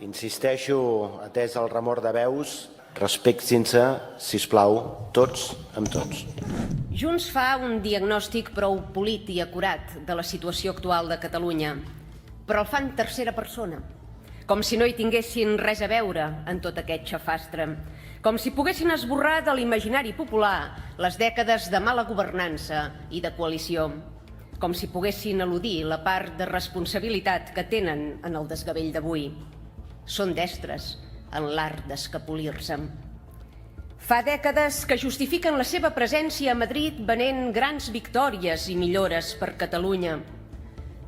Insisteixo, atès el remor de veus, respectin-se, sisplau, tots amb tots. Junts fa un diagnòstic prou polit i acurat de la situació actual de Catalunya, però el fa en tercera persona, com si no hi tinguessin res a veure en tot aquest xafastre, com si poguessin esborrar de l'imaginari popular les dècades de mala governança i de coalició, com si poguessin eludir la part de responsabilitat que tenen en el desgavell d'avui. Són destres en l'art d'escapolir-se. Fa dècades que justifiquen la seva presència a Madrid venent grans victòries i millores per Catalunya.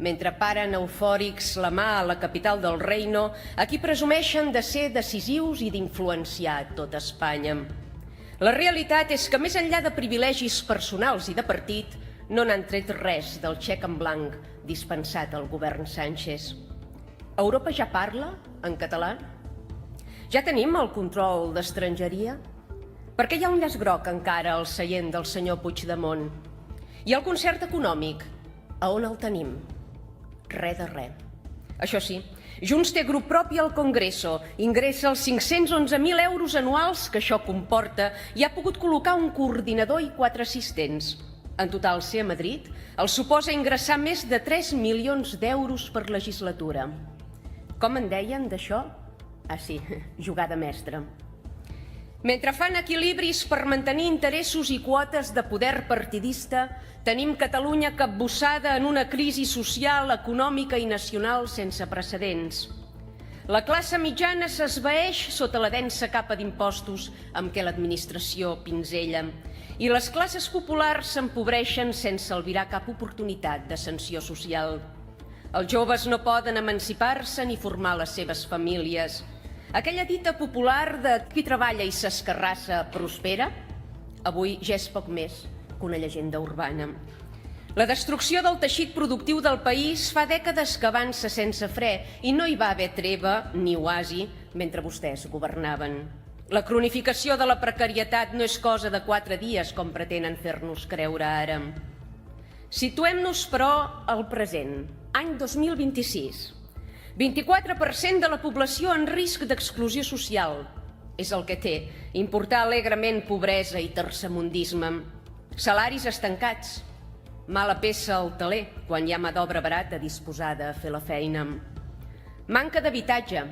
Mentre paren eufòrics la mà a la capital del reino, aquí presumeixen de ser decisius i d'influenciar tot Espanya. La realitat és que més enllà de privilegis personals i de partit, no n'han tret res del xec en blanc dispensat al govern Sánchez. Europa ja parla en català? Ja tenim el control d'estrangeria? Per què hi ha un llaç groc encara al seient del senyor Puigdemont? I el concert econòmic, a on el tenim? Res de res. Això sí, Junts té grup propi al Congreso, ingressa els 511.000 euros anuals que això comporta i ha pogut col·locar un coordinador i 4 assistents. En total, ser a Madrid els suposa ingressar més de 3 milions d'euros per legislatura. Com en deien d'això? Ah, sí, jugada mestra. Mentre fan equilibris per mantenir interessos i quotes de poder partidista, tenim Catalunya capbussada en una crisi social, econòmica i nacional sense precedents. La classe mitjana s'esvaeix sota la densa capa d'impostos amb què l'administració pinzella i les classes populars s'empobreixen sense albirar cap oportunitat d'ascensió social. Els joves no poden emancipar-se ni formar les seves famílies. Aquella dita popular de qui treballa i s'escarrassa prospera, avui ja és poc més que una llegenda urbana. La destrucció del teixit productiu del país fa dècades que avança sense fre i no hi va haver treva ni oasi mentre vostès governaven. La cronificació de la precarietat no és cosa de 4 dies com pretenen fer-nos creure ara. Situem-nos, però, al present, any 2026. 24% de la població en risc d'exclusió social. És el que té importar alegrement pobresa i tercermundisme. Salaris estancats. Mala peça al teler quan hi ha mà d'obra barata disposada a fer la feina. Manca d'habitatge.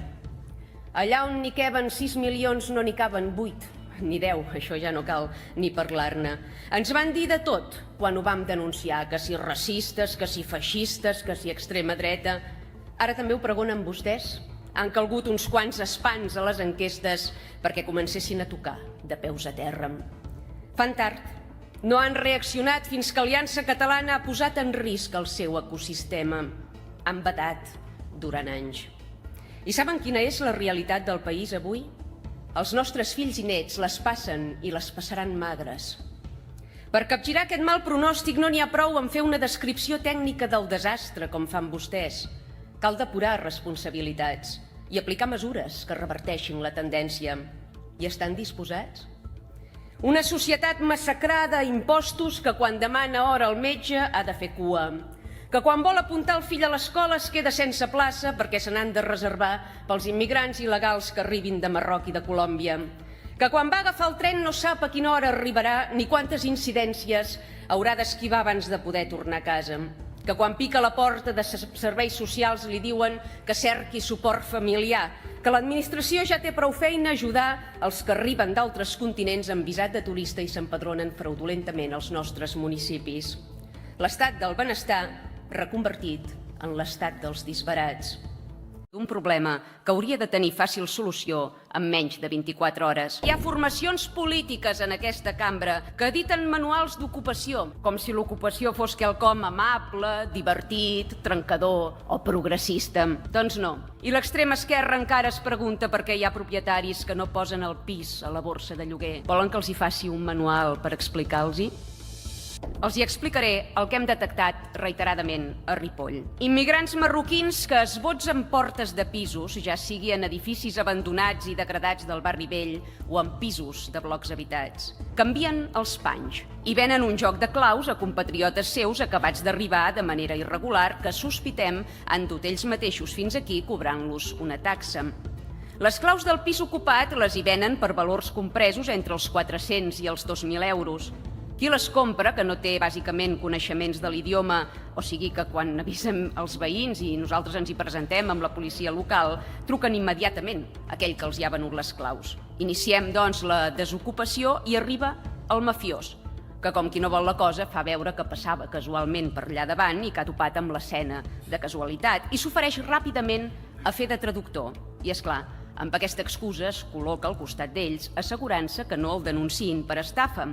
Allà on n'hi caben 6 milions no n'hi caben 8. Ni 10, això ja no cal ni parlar-ne. Ens van dir de tot quan ho vam denunciar, que si racistes, que si feixistes, que si extrema dreta. Ara també ho pregonen vostès? Han calgut uns quants espans a les enquestes perquè comencessin a tocar de peus a terra. Fan tard. No han reaccionat fins que Aliança Catalana ha posat en risc el seu ecosistema. Han vetat durant anys. I saben quina és la realitat del país avui? Els nostres fills i nets les passen i les passaran magres. Per capgirar aquest mal pronòstic no n'hi ha prou en fer una descripció tècnica del desastre, com fan vostès. Cal depurar responsabilitats i aplicar mesures que reverteixin la tendència. Hi estan disposats? Una societat massacrada a impostos que quan demana hora al metge ha de fer cua. Que quan vol apuntar el fill a l'escola es queda sense plaça perquè se n'han de reservar pels immigrants il·legals que arribin de Marroc i de Colòmbia. Que quan va agafar el tren no sap a quina hora arribarà ni quantes incidències haurà d'esquivar abans de poder tornar a casa. Que quan pica a la porta de serveis socials li diuen que cerqui suport familiar, que l'administració ja té prou feina a ajudar els que arriben d'altres continents amb visat de turista i s'empadronen fraudulentament als nostres municipis. L'estat del benestar reconvertit en l'estat dels disbarats. Un problema que hauria de tenir fàcil solució en menys de 24 hores. Hi ha formacions polítiques en aquesta cambra que editen manuals d'ocupació, com si l'ocupació fos quelcom amable, divertit, trencador o progressista. Doncs no. I l'extrema esquerra encara es pregunta per què hi ha propietaris que no posen el pis a la borsa de lloguer. Volen que els hi faci un manual per explicar-los-hi? Els hi explicaré el que hem detectat reiteradament a Ripoll. Immigrants marroquins que esbotzen portes de pisos, ja sigui en edificis abandonats i degradats del barri vell o en pisos de blocs habitats. Canvien els panys i venen un joc de claus a compatriotes seus acabats d'arribar de manera irregular que sospitem han dut ells mateixos fins aquí cobrant-los una taxa. Les claus del pis ocupat les hi venen per valors compresos entre els 400 i els 2.000 euros. Qui les compra, que no té bàsicament coneixements de l'idioma, o sigui que quan avisen els veïns i nosaltres ens hi presentem amb la policia local, truquen immediatament a aquell que els hi ha venut les claus. Iniciem, doncs, la desocupació i arriba el mafiós, que com qui no vol la cosa fa veure que passava casualment per allà davant i que ha topat amb l'escena de casualitat i s'ofereix ràpidament a fer de traductor. I és clar, amb aquesta excusa es col·loca al costat d'ells, assegurant-se que no el denunciïn per estafa.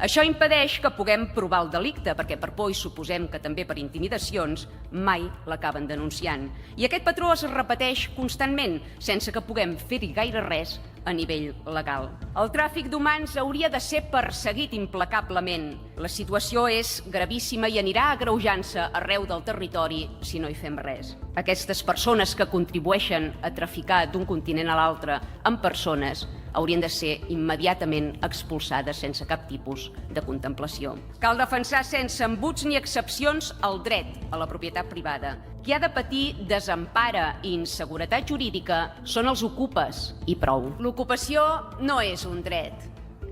Això impedeix que puguem provar el delicte, perquè per por i suposem que també per intimidacions mai l'acaben denunciant. I aquest patró es repeteix constantment, sense que puguem fer-hi gaire res a nivell legal. El tràfic d'humans hauria de ser perseguit implacablement. La situació és gravíssima i anirà agreujant-se arreu del territori si no hi fem res. Aquestes persones que contribueixen a traficar d'un continent a l'altre amb persones haurien de ser immediatament expulsades sense cap tipus de contemplació. Cal defensar sense embuts ni excepcions el dret a la propietat privada. Qui ha de patir desempara i inseguretat jurídica són els ocupes, i prou. L'ocupació no és un dret,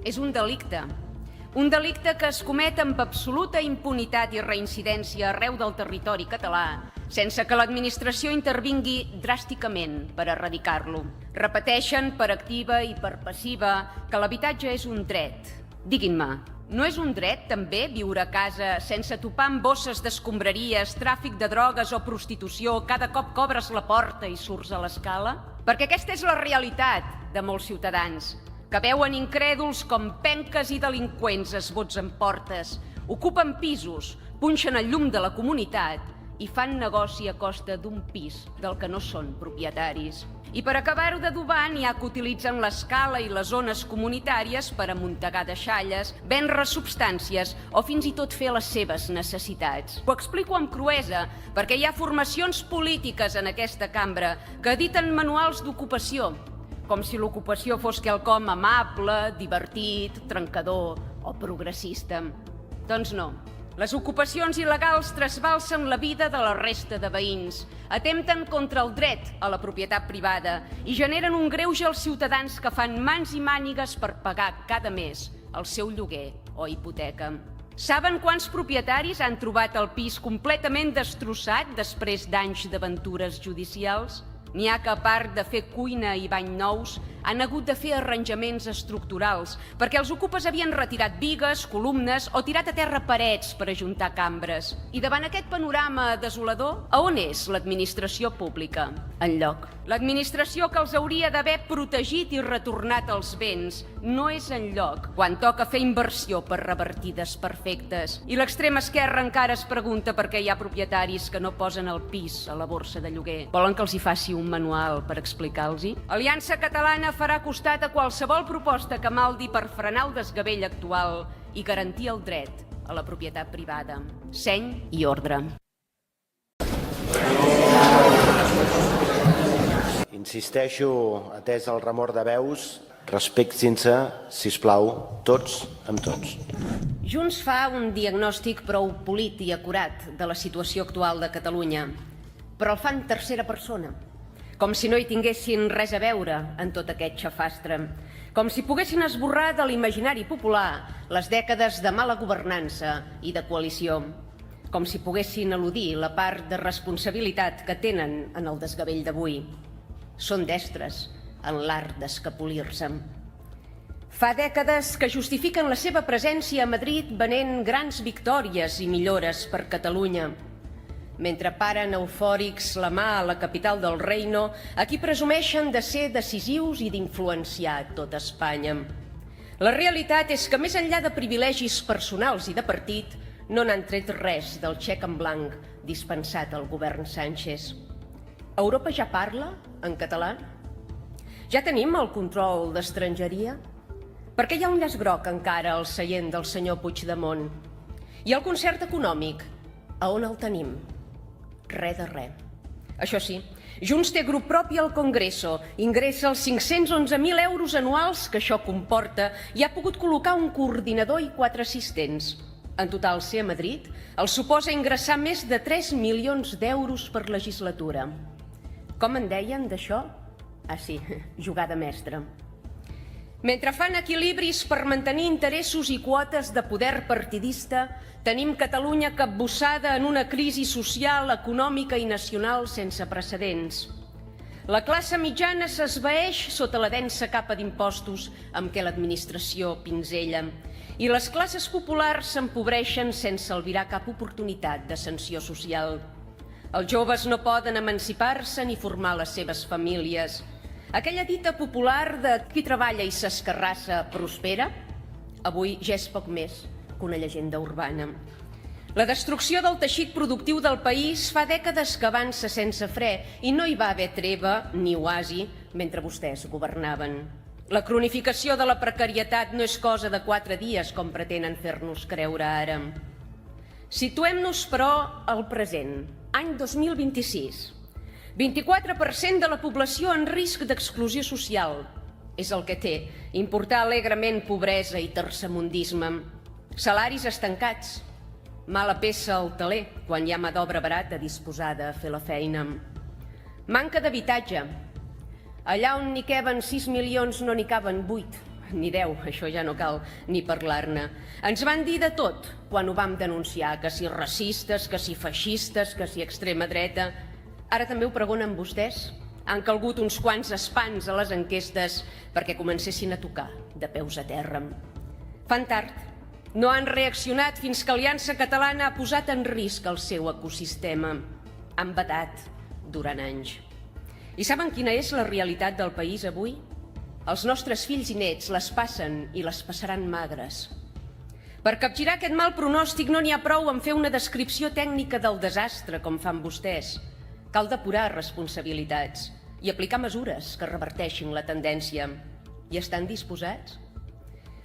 és un delicte. Un delicte que es comet amb absoluta impunitat i reincidència arreu del territori català, sense que l'administració intervingui dràsticament per erradicar-lo. Repeteixen per activa i per passiva que l'habitatge és un dret. Diguin-me, no és un dret també viure a casa sense topar amb bosses d'escombraries, tràfic de drogues o prostitució cada cop que obres la porta i surts a l'escala? Perquè aquesta és la realitat de molts ciutadans, que veuen incrèduls com penques i delinqüents esvots en portes, ocupen pisos, punxen el llum de la comunitat i fan negoci a costa d'un pis del que no són propietaris. I per acabar-ho d'adobar n'hi ha que utilitzen l'escala i les zones comunitàries per amuntegar deixalles, vendre substàncies o fins i tot fer les seves necessitats. Ho explico amb cruesa perquè hi ha formacions polítiques en aquesta cambra que editen manuals d'ocupació, com si l'ocupació fos quelcom amable, divertit, trencador o progressista. Doncs no. Les ocupacions il·legals trasbalsen la vida de la resta de veïns, atempten contra el dret a la propietat privada i generen un greuge als ciutadans que fan mans i mànigues per pagar cada mes el seu lloguer o hipoteca. Saben quants propietaris han trobat el pis completament destrossat després d'anys d'aventures judicials? N'hi ha que, a part de fer cuina i bany nous, han hagut de fer arranjaments estructurals, perquè els ocupes havien retirat bigues, columnes o tirat a terra parets per ajuntar cambres. I davant aquest panorama desolador, a on és l'administració pública? Enlloc. L'administració que els hauria d'haver protegit i retornat els béns no és enlloc, quan toca fer inversió per revertir desperfectes. I l'extrema esquerra encara es pregunta per què hi ha propietaris que no posen el pis a la borsa de lloguer. Volen que els hi faci un manual per explicar-los-hi? Aliança Catalana farà costat a qualsevol proposta que maldi per frenar el desgavell actual i garantir el dret a la propietat privada. Seny i ordre. Insisteixo, atès el remor de veus, respectin-se, sisplau, tots amb tots. Junts fa un diagnòstic prou polit i acurat de la situació actual de Catalunya, però el fa en tercera persona, com si no hi tinguessin res a veure en tot aquest xafastre, com si poguessin esborrar de l'imaginari popular les dècades de mala governança i de coalició, com si poguessin eludir la part de responsabilitat que tenen en el desgavell d'avui. Són destres en l'art d'escapolir-se. Fa dècades que justifiquen la seva presència a Madrid venent grans victòries i millores per Catalunya. Mentre paren eufòrics la mà a la capital del reino, aquí presumeixen de ser decisius i d'influenciar tota Espanya. La realitat és que més enllà de privilegis personals i de partit, no n'han tret res del xec en blanc dispensat al govern Sánchez. Europa ja parla en català? Ja tenim el control d'estrangeria? Per què hi ha un llaç groc encara al seient del senyor Puigdemont? I el concert econòmic, a on el tenim? Res de res. Això sí, Junts té grup propi al Congreso, ingressa els 511.000 euros anuals que això comporta i ha pogut col·locar un coordinador i 4 assistents. En total, ser a Madrid els suposa ingressar més de 3 milions d'euros per legislatura. Com en deien d'això? Ah, sí, jugada mestra. Mentre fan equilibris per mantenir interessos i quotes de poder partidista, tenim Catalunya capbussada en una crisi social, econòmica i nacional sense precedents. La classe mitjana s'esvaeix sota la densa capa d'impostos amb què l'administració pinzella i les classes populars s'empobreixen sense albirar cap oportunitat d'ascensió social. Els joves no poden emancipar-se ni formar les seves famílies. Aquella dita popular de qui treballa i s'escarrassa prospera, avui ja és poc més que una llegenda urbana. La destrucció del teixit productiu del país fa dècades que avança sense fre i no hi va haver treva ni oasi mentre vostès governaven. La cronificació de la precarietat no és cosa de 4 dies com pretenen fer-nos creure ara. Situem-nos, però, al present, any 2026. 24% de la població en risc d'exclusió social. És el que té importar alegrement pobresa i tercermundisme. Salaris estancats. Mala peça al teler quan hi ha mà d'obra barata disposada a fer la feina. Manca d'habitatge. Allà on n'hi caben 6 milions no n'hi caben 8, ni 10, això ja no cal ni parlar-ne. Ens van dir de tot quan ho vam denunciar, que si racistes, que si feixistes, que si extrema dreta. Ara també ho pregonen vostès? Han calgut uns quants espans a les enquestes perquè comencessin a tocar de peus a terra. Fan tard. No han reaccionat fins que Aliança Catalana ha posat en risc el seu ecosistema. Han vetat durant anys. I saben quina és la realitat del país avui? Els nostres fills i nets les passen i les passaran magres. Per capgirar aquest mal pronòstic no n'hi ha prou en fer una descripció tècnica del desastre, com fan vostès. Cal depurar responsabilitats i aplicar mesures que reverteixin la tendència. Hi estan disposats?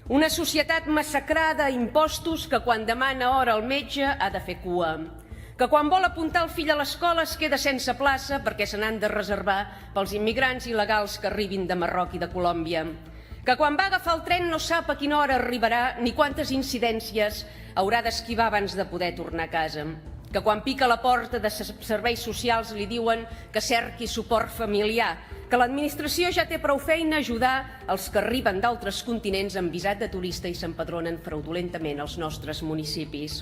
Una societat massacrada a impostos que quan demana hora al metge ha de fer cua. Que quan vol apuntar el fill a l'escola es queda sense plaça perquè se n'han de reservar pels immigrants il·legals que arribin de Marroc i de Colòmbia. Que quan va agafar el tren no sap a quina hora arribarà ni quantes incidències haurà d'esquivar abans de poder tornar a casa. Que quan pica a la porta de serveis socials li diuen que cerqui suport familiar, que l'administració ja té prou feina a ajudar els que arriben d'altres continents amb visat de turista i s'empadronen fraudulentament als nostres municipis.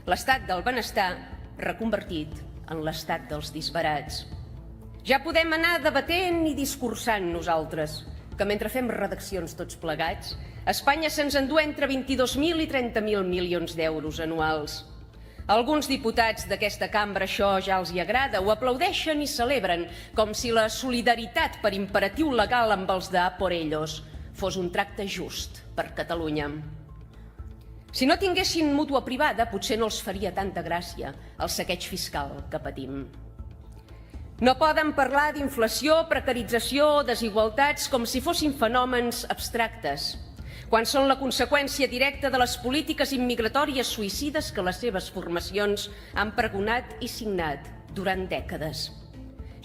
L'estat del benestar reconvertit en l'estat dels disbarats. Ja podem anar debatent i discursant nosaltres, que mentre fem redaccions tots plegats, Espanya se'ns endú entre 22.000 i 30.000 milions d'euros anuals. Alguns diputats d'aquesta cambra això ja els hi agrada, ho aplaudeixen i celebren, com si la solidaritat per imperatiu legal amb els de por ellos fos un tracte just per Catalunya. Si no tinguessin mútua privada, potser no els faria tanta gràcia el saqueig fiscal que patim. No poden parlar d'inflació, precarització o desigualtats com si fossin fenòmens abstractes, quan són la conseqüència directa de les polítiques immigratòries suïcides que les seves formacions han pregonat i signat durant dècades.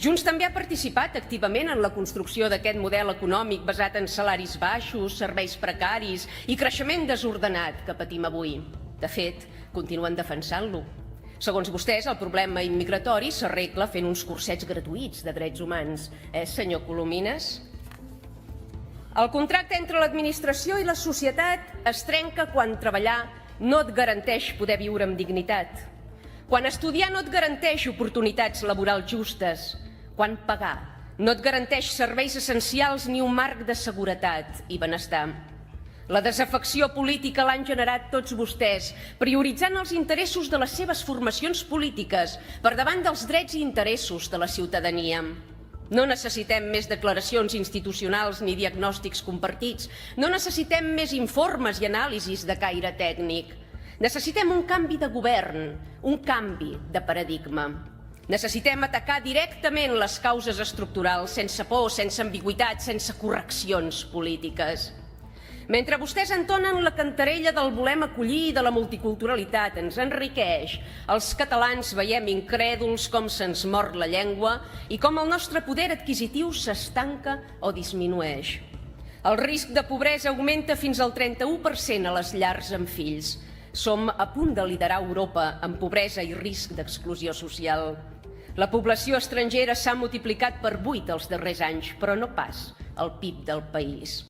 Junts també ha participat activament en la construcció d'aquest model econòmic basat en salaris baixos, serveis precaris i creixement desordenat que patim avui. De fet, continuen defensant-lo. Segons vostès, el problema immigratori s'arregla fent uns cursets gratuïts de drets humans. Senyor Colomines? El contracte entre l'administració i la societat es trenca quan treballar no et garanteix poder viure amb dignitat, quan estudiar no et garanteix oportunitats laborals justes, quan pagar no et garanteix serveis essencials ni un marc de seguretat i benestar. La desafecció política l'han generat tots vostès, prioritzant els interessos de les seves formacions polítiques per davant dels drets i interessos de la ciutadania. No necessitem més declaracions institucionals ni diagnòstics compartits. No necessitem més informes i anàlisis de caire tècnic. Necessitem un canvi de govern, un canvi de paradigma. Necessitem atacar directament les causes estructurals, sense por, sense ambigüitat, sense correccions polítiques. Mentre vostès entonen la cantarella del volem acollir i de la multiculturalitat ens enriqueix, els catalans veiem incrèduls com se'ns mord la llengua i com el nostre poder adquisitiu s'estanca o disminueix. El risc de pobresa augmenta fins al 31% a les llars amb fills. Som a punt de liderar Europa en pobresa i risc d'exclusió social. La població estrangera s'ha multiplicat per 8 els darrers anys, però no pas el PIB del país.